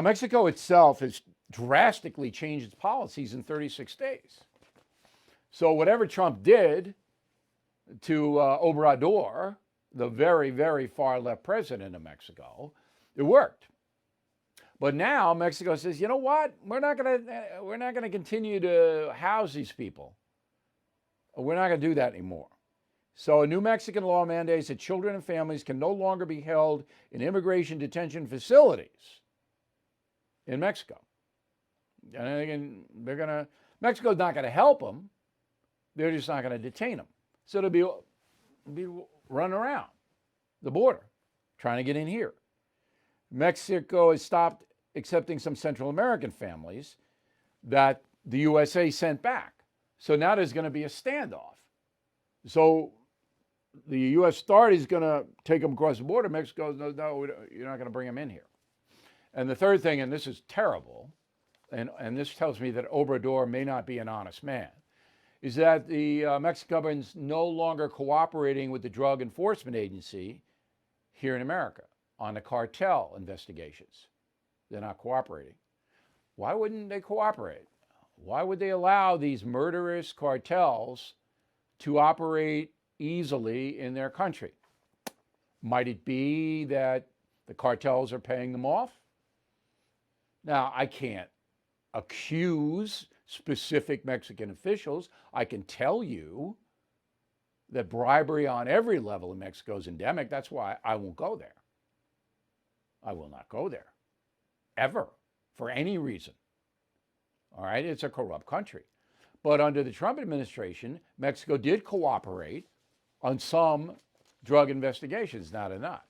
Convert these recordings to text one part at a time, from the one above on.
Mexico itself has drastically changed its policies in 36 days. So whatever Trump did to Obrador, the very, very far left president of Mexico, it worked. But now Mexico says, you know what? We're not going to continue to house these people. We're not going to do that anymore. So a new Mexican law mandates that children and families can no longer be held in immigration detention facilities in Mexico. And again, Mexico's not going to help them. They're just not going to detain them. So they'll be running around the border, trying to get in here. Mexico has stopped accepting some Central American families that the USA sent back. So now there's going to be a standoff. So the U.S. authorities going to take them across the border. Mexico goes, no, you're not going to bring them in here. And the third thing, and this is terrible, and this tells me that Obrador may not be an honest man, is that the Mexican government's no longer cooperating with the Drug Enforcement Agency here in America on the cartel investigations. They're not cooperating. Why wouldn't they cooperate? Why would they allow these murderous cartels to operate easily in their country? Might it be that the cartels are paying them off? Now, I can't accuse specific Mexican officials. I can tell you that bribery on every level in Mexico is endemic. That's why I won't go there. I will not go there, ever, for any reason. All right, it's a corrupt country. But under the Trump administration, Mexico did cooperate on some drug investigations, not enough.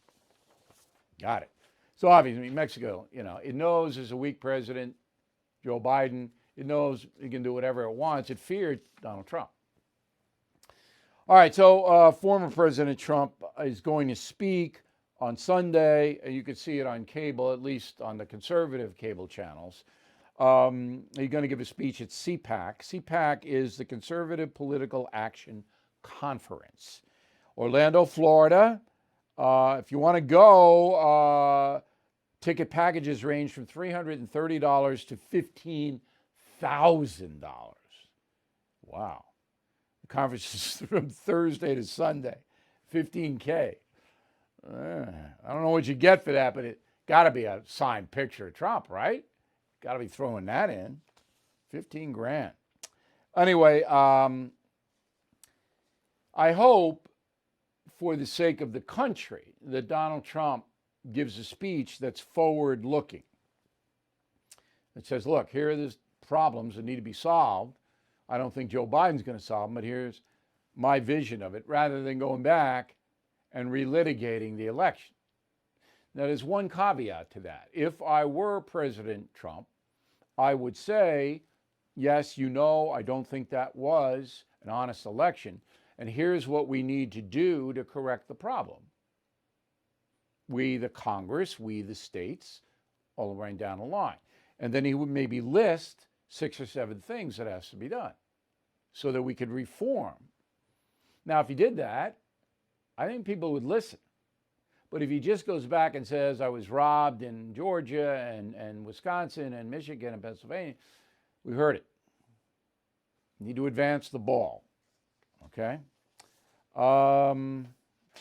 Got it. So obviously, Mexico, it knows there's a weak president, Joe Biden. It knows it can do whatever it wants. It feared Donald Trump. All right, so former President Trump is going to speak on Sunday. You can see it on cable, at least on the conservative cable channels. He's going to give a speech at CPAC. CPAC is the Conservative Political Action Conference. Orlando, Florida. If you want to go, ticket packages range from $330 to $15,000. Wow. The conference is from Thursday to Sunday. $15K. I don't know what you get for that, but it got to be a signed picture of Trump, right? Got to be throwing that in. 15 grand. Anyway, I hope, for the sake of the country, that Donald Trump gives a speech that's forward-looking. It says, look, here are the problems that need to be solved. I don't think Joe Biden's going to solve them, but here's my vision of it, rather than going back and relitigating the election. Now, there's one caveat to that. If I were President Trump, I would say, yes, I don't think that was an honest election, and here's what we need to do to correct the problem. We, the Congress, we, the states, all the way down the line. And then he would maybe list 6 or 7 things that has to be done so that we could reform. Now, if he did that, I think people would listen. But if he just goes back and says, I was robbed in Georgia and Wisconsin and Michigan and Pennsylvania, we heard it. You need to advance the ball. Okay? So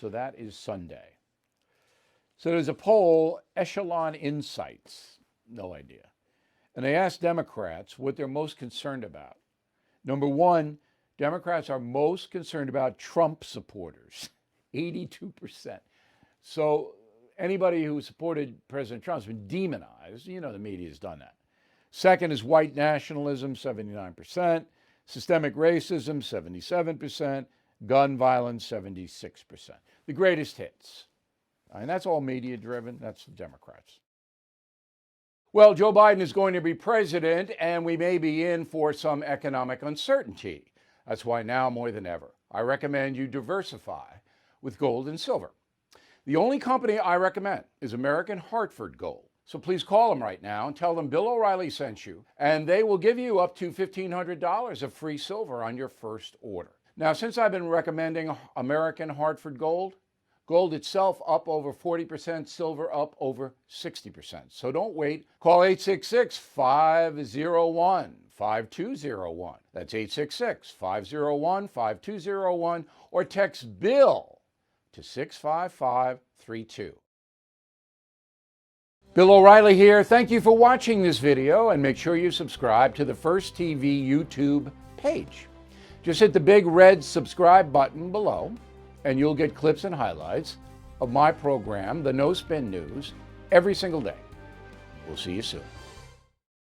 that is Sunday. So there's a poll, Echelon Insights, no idea. And they asked Democrats what they're most concerned about. Number one, Democrats are most concerned about Trump supporters, 82%. So anybody who supported President Trump has been demonized. The media has done that. Second is white nationalism, 79%. Systemic racism, 77%. Gun violence, 76%. The greatest hits. And that's all media driven. That's the Democrats. Well, Joe Biden is going to be president, and we may be in for some economic uncertainty. That's why now more than ever, I recommend you diversify with gold and silver. The only company I recommend is American Hartford Gold. So please call them right now and tell them Bill O'Reilly sent you, and they will give you up to $1,500 of free silver on your first order. Now, since I've been recommending American Hartford Gold, Gold itself up over 40%, silver up over 60%. So don't wait. Call 866-501-5201. That's 866-501-5201, or text BILL to 65532. Bill O'Reilly here. Thank you for watching this video, and make sure you subscribe to the First TV YouTube page. Just hit the big red subscribe button below, and you'll get clips and highlights of my program, The No Spin News, every single day. We'll see you soon.